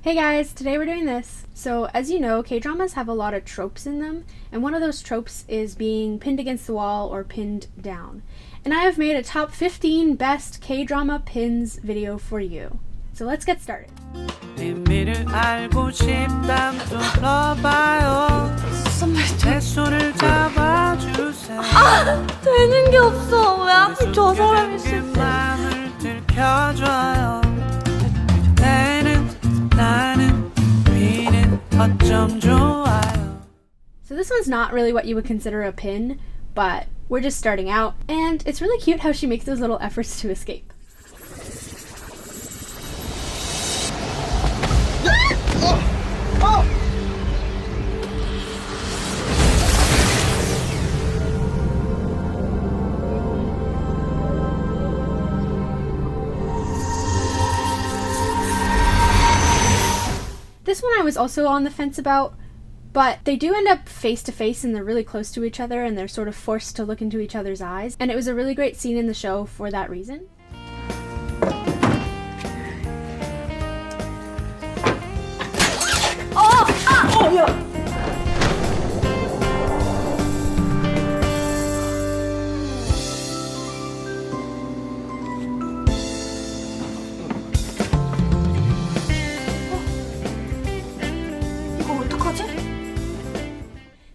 Hey guys, today we're doing this. So as you know, K-dramas have a lot of tropes in them, and one of those tropes is being pinned against the wall or pinned down. And I have made a top 15 best K-drama pins video for you. So let's get started. 되는 게 없어. 왜 하필 저 사람이 싫대? So this one's not really what you would consider a pin, but we're just starting out, and it's really cute how she makes those little efforts to escape. This one I was also on the fence about, but they do end up face to face and they're really close to each other and they're sort of forced to look into each other's eyes, and it was a really great scene in the show for that reason.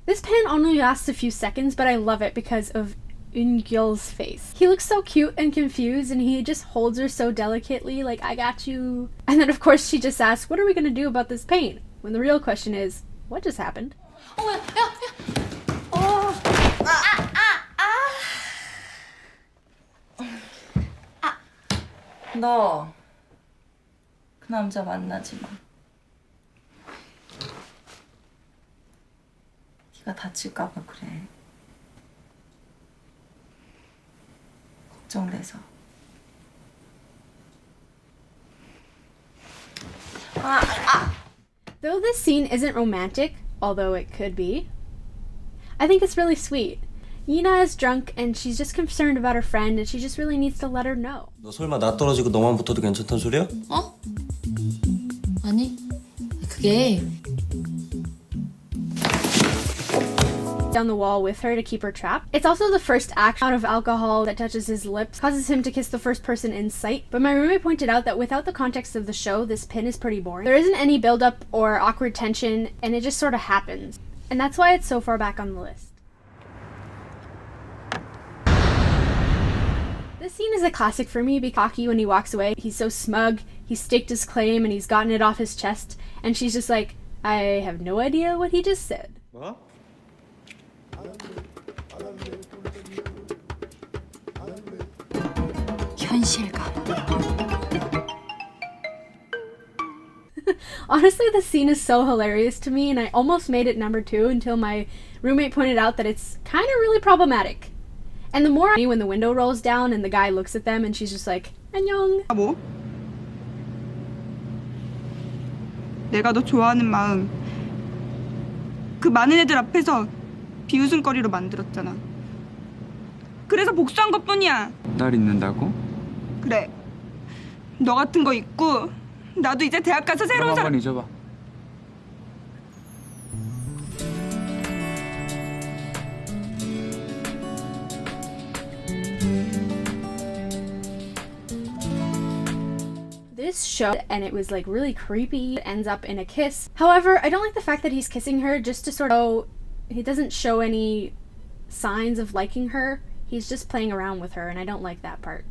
This pin only lasts a few seconds, but I love it because of Eun-gyeol's face. He looks so cute and confused, and he just holds her so delicately, like, I got you. And then of course she just asks, what are we gonna do about this pain? When the real question is, what just happened? 너 그 남자 만나지 마. 네가 다칠까 봐 그래. 걱정돼서. Though this scene isn't romantic, although it could be, I think it's really sweet. Yina is drunk and she's just concerned about her friend and she just really needs to let her know. 너 설마 나 떨어지고 너만 붙어도 괜찮단 소리야? 어? 아니, 그게 Down the wall with her to keep her trapped. It's also the first act out of alcohol that touches his lips, causes him to kiss the first person in sight. But my roommate pointed out that without the context of the show, this pin is pretty boring. There isn't any build-up or awkward tension, and it just sort of happens. And that's why it's so far back on the list. This scene is a classic for me because Cocky, when he walks away, he's so smug, he's staked his claim and he's gotten it off his chest, and she's just like, I have no idea what he just said. 뭐? 현실감. Honestly, this scene is so hilarious to me, and I almost made it number 2 until my roommate pointed out that it's kind of really problematic. And the more when the window rolls down and the guy looks at them and she's just like, 안녕. 뭐? 내가 너 좋아하는 마음 그 많은 애들 앞에서 비웃음거리로 만들었잖아. 그래서 복수한 것뿐이야. 날 잊는다고? 그래. 너 같은 거 잊고 나도 이제 대학 가서 새로운 그럼 사람. 한번 잊어봐. This show, and it was like really creepy. It ends up in a kiss. However, I don't like the fact that he's kissing her just to sort of, he doesn't show any signs of liking her. He's just playing around with her, and I don't like that part.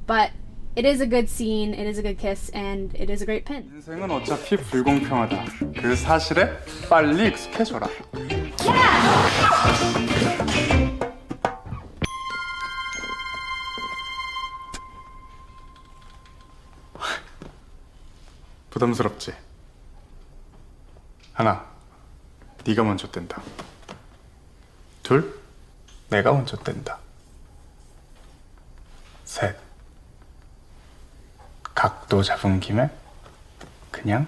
But it is a good scene, it is a good kiss, and it is a great pin. 인생은 어차피 불공평하다. 그 사실에 빨리 익숙해져라. 부담스럽지? 하나, 네가 먼저 뗀다. 둘, 내가 먼저 뗀다. 셋, 각도 잡은 김에 그냥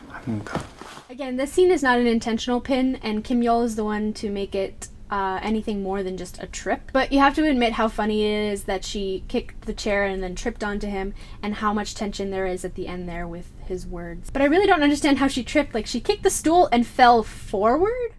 한다. Again, this scene is not an intentional pin, and Kim Yeol is the one to make it anything more than just a trip. But you have to admit how funny it is that she kicked the chair and then tripped onto him, and how much tension there is at the end there with his his words. But I really don't understand how she tripped. Like, she kicked the stool and fell forward?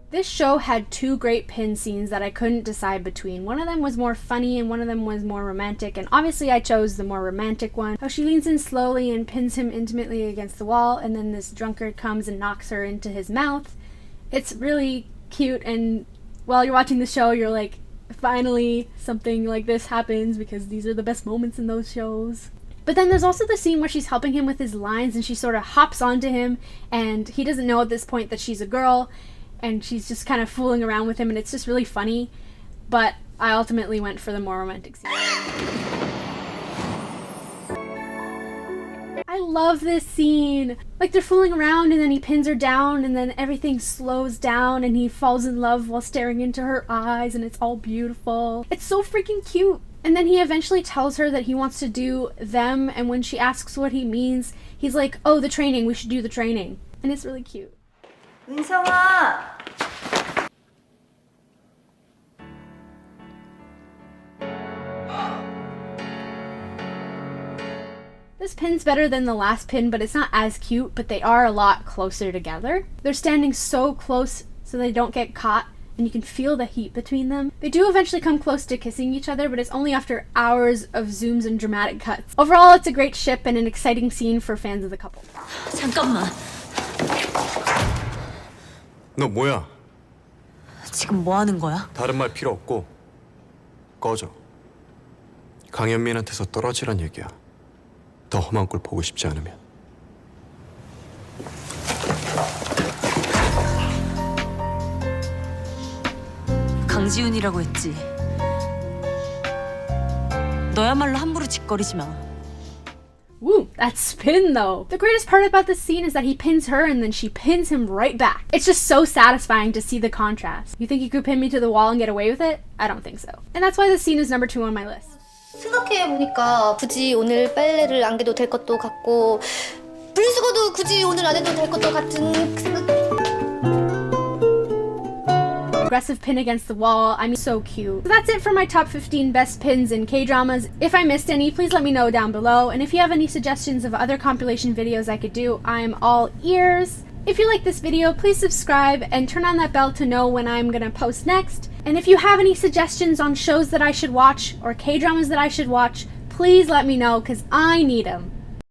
This show had two great pin scenes that I couldn't decide between. One of them was more funny and one of them was more romantic, and obviously I chose the more romantic one. How she leans in slowly and pins him intimately against the wall, and then this drunkard comes and knocks her into his mouth. It's really cute, and while you're watching the show, you're like, finally something like this happens, because these are the best moments in those shows. But then there's also the scene where she's helping him with his lines, and she sort of hops onto him, and he doesn't know at this point that she's a girl, and she's just kind of fooling around with him, and it's just really funny. But I ultimately went for the more romantic scene. I love this scene. Like, they're fooling around and then he pins her down and then everything slows down and he falls in love while staring into her eyes and it's all beautiful. It's so freaking cute. And then he eventually tells her that he wants to do them, and when she asks what he means, he's like, oh, the training, we should do the training. And it's really cute. 은성아. This pin's better than the last pin, but it's not as cute, but they are a lot closer together. They're standing so close so they don't get caught, and you can feel the heat between them. They do eventually come close to kissing each other, but it's only after hours of zooms and dramatic cuts. Overall, it's a great ship and an exciting scene for fans of the couple. 잠깐만. 너 뭐야? 지금 뭐 하는 거야? 다른 말 필요 없고 꺼져. 강현민한테서 떨어지란 얘기야. 더 험한 꼴 보고 싶지 않으면. 강지훈이라고 했지. 너야말로 함부로 짓거리지 마. Woo, that spin though. The greatest part about this scene is that he pins her and then she pins him right back. It's just so satisfying to see the contrast. You think you could pin me to the wall and get away with it? I don't think so. And that's why this scene is number 2 on my list. 생각해보니까 굳이 오늘 빨래를 안 개도 될 것도 같고 분리수거도 굳이 오늘 안 해도 될 것도 같은 생각. Aggressive pin against the wall. I mean, so cute. So that's it for my top 15 best pins in K-dramas. If I missed any, please let me know down below. And if you have any suggestions of other compilation videos I could do, I'm all ears. If you like this video, please subscribe and turn on that bell to know when I'm gonna post next. And if you have any suggestions on shows that I should watch or K-dramas that I should watch, please let me know because I need them.